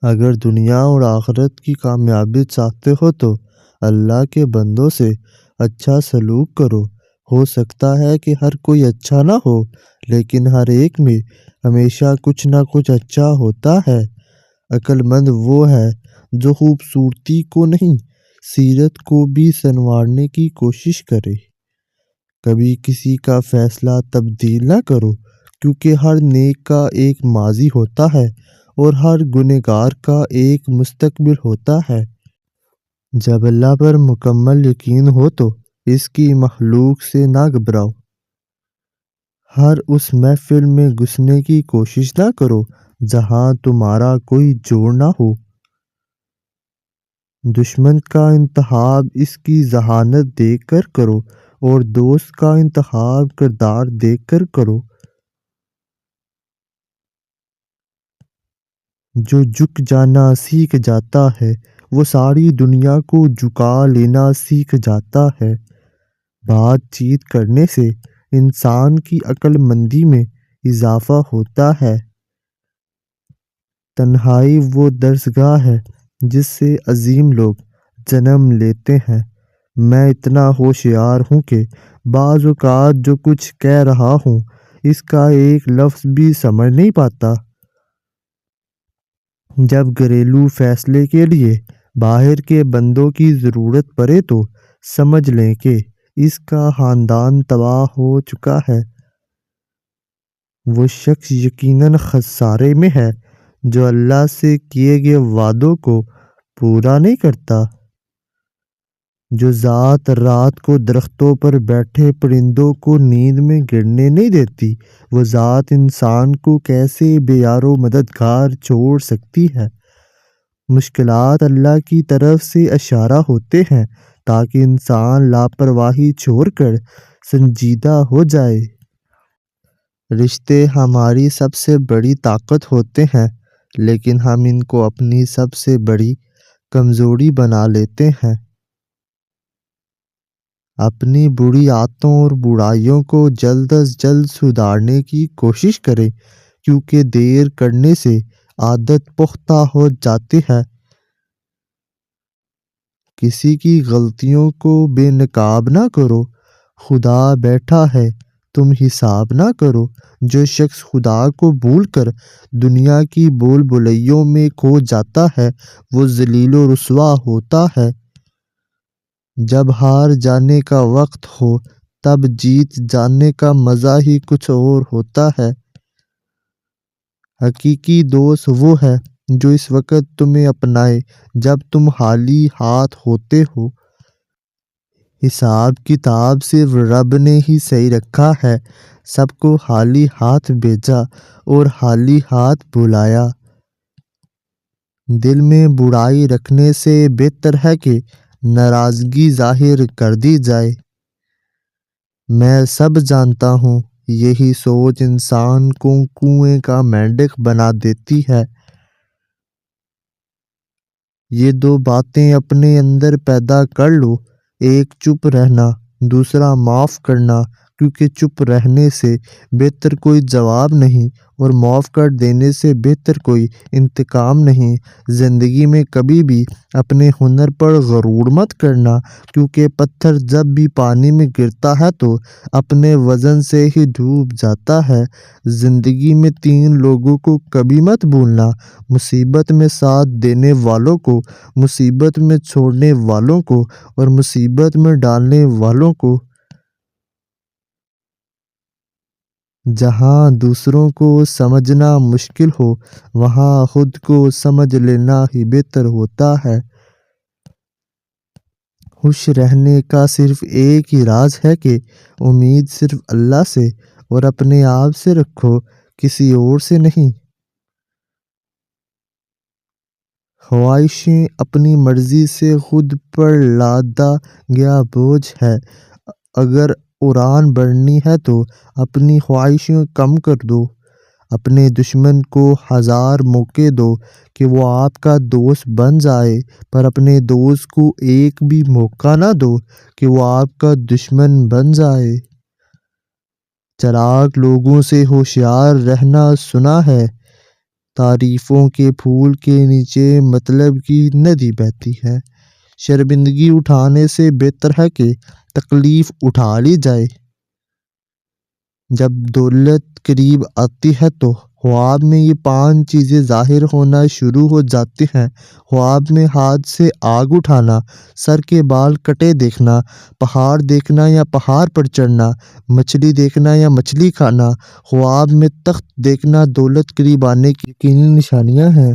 اگر دنیا اور آخرت کی کامیابی چاہتے ہو تو اللہ کے بندوں سے اچھا سلوک کرو۔ ہو سکتا ہے کہ ہر کوئی اچھا نہ ہو، لیکن ہر ایک میں ہمیشہ کچھ نہ کچھ اچھا ہوتا ہے۔ عقل مند وہ ہے جو خوبصورتی کو نہیں، سیرت کو بھی سنوارنے کی کوشش کرے۔ کبھی کسی کا فیصلہ تبدیل نہ کرو، کیونکہ ہر نیک کا ایک ماضی ہوتا ہے اور ہر گنہگار کا ایک مستقبل ہوتا ہے۔ جب اللہ پر مکمل یقین ہو تو اس کی مخلوق سے نہ گھبراؤ۔ ہر اس محفل میں گھسنے کی کوشش نہ کرو جہاں تمہارا کوئی جوڑ نہ ہو۔ دشمن کا انتخاب اس کی ذہانت دیکھ کر کرو اور دوست کا انتخاب کردار دیکھ کر کرو۔ جو جھک جانا سیکھ جاتا ہے وہ ساری دنیا کو جھکا لینا سیکھ جاتا ہے۔ بات چیت کرنے سے انسان کی عقل مندی میں اضافہ ہوتا ہے۔ تنہائی وہ درسگاہ ہے جس سے عظیم لوگ جنم لیتے ہیں۔ میں اتنا ہوشیار ہوں کہ بعض اوقات جو کچھ کہہ رہا ہوں اس کا ایک لفظ بھی سمجھ نہیں پاتا۔ جب گھریلو فیصلے کے لیے باہر کے بندوں کی ضرورت پڑے تو سمجھ لیں کہ اس کا خاندان تباہ ہو چکا ہے۔ وہ شخص یقیناً خسارے میں ہے جو اللہ سے کیے گئے وعدوں کو پورا نہیں کرتا۔ جو ذات رات کو درختوں پر بیٹھے پرندوں کو نیند میں گرنے نہیں دیتی، وہ ذات انسان کو کیسے بے یار و مددگار چھوڑ سکتی ہے۔ مشکلات اللہ کی طرف سے اشارہ ہوتے ہیں تاکہ انسان لاپرواہی چھوڑ کر سنجیدہ ہو جائے۔ رشتے ہماری سب سے بڑی طاقت ہوتے ہیں، لیکن ہم ان کو اپنی سب سے بڑی کمزوری بنا لیتے ہیں۔ اپنی بری عادتوں اور برائیوں کو جلد از جلد سدھارنے کی کوشش کریں، کیونکہ دیر کرنے سے عادت پختہ ہو جاتی ہے۔ کسی کی غلطیوں کو بے نقاب نہ کرو، خدا بیٹھا ہے، تم حساب نہ کرو۔ جو شخص خدا کو بھول کر دنیا کی بول بولیوں میں کھو جاتا ہے وہ ذلیل و رسوا ہوتا ہے۔ جب ہار جانے کا وقت ہو تب جیت جانے کا مزہ ہی کچھ اور ہوتا ہے۔ حقیقی دوست وہ ہے جو اس وقت تمہیں اپنائے جب تم خالی ہاتھ ہوتے ہو۔ حساب کتاب صرف رب نے ہی صحیح رکھا ہے، سب کو خالی ہاتھ بھیجا اور خالی ہاتھ بلایا۔ دل میں برائی رکھنے سے بہتر ہے کہ ناراضگی ظاہر کر دی جائے۔ میں سب جانتا ہوں، یہی سوچ انسان کو کنویں کا مینڈک بنا دیتی ہے۔ یہ دو باتیں اپنے اندر پیدا کر لو، ایک چپ رہنا، دوسرا معاف کرنا، کیونکہ چپ رہنے سے بہتر کوئی جواب نہیں اور معاف کر دینے سے بہتر کوئی انتقام نہیں۔ زندگی میں کبھی بھی اپنے ہنر پر غرور مت کرنا، کیونکہ پتھر جب بھی پانی میں گرتا ہے تو اپنے وزن سے ہی ڈوب جاتا ہے۔ زندگی میں 3 لوگوں کو کبھی مت بھولنا: مصیبت میں ساتھ دینے والوں کو، مصیبت میں چھوڑنے والوں کو اور مصیبت میں ڈالنے والوں کو۔ جہاں دوسروں کو سمجھنا مشکل ہو وہاں خود کو سمجھ لینا ہی بہتر ہوتا ہے۔ خوش رہنے کا صرف ایک ہی راز ہے کہ امید صرف اللہ سے اور اپنے آپ سے رکھو، کسی اور سے نہیں۔ خواہشیں اپنی مرضی سے خود پر لادا گیا بوجھ ہے۔ اگر اڑان بھرنی ہے تو اپنی خواہشیں کم کر دو۔ اپنے دشمن کو 1000 موقع دو کہ وہ آپ کا دوست بن جائے، پر اپنے دوست کو ایک بھی موقع نہ دو کہ وہ آپ کا دشمن بن جائے۔ چالاک لوگوں سے ہوشیار رہنا سنا ہے، تعریفوں کے پھول کے نیچے مطلب کی ندی بہتی ہے۔ شرمندگی اٹھانے سے بہتر ہے کہ تکلیف اٹھا لی جائے۔ جب دولت قریب آتی ہے تو خواب میں یہ 5 چیزیں ظاہر ہونا شروع ہو جاتی ہیں۔ خواب میں ہاتھ سے آگ اٹھانا، سر کے بال کٹے دیکھنا، پہاڑ دیکھنا یا پہاڑ پر چڑھنا، مچھلی دیکھنا یا مچھلی کھانا۔ خواب میں تخت دیکھنا دولت قریب آنے کی یقینی نشانیاں ہیں۔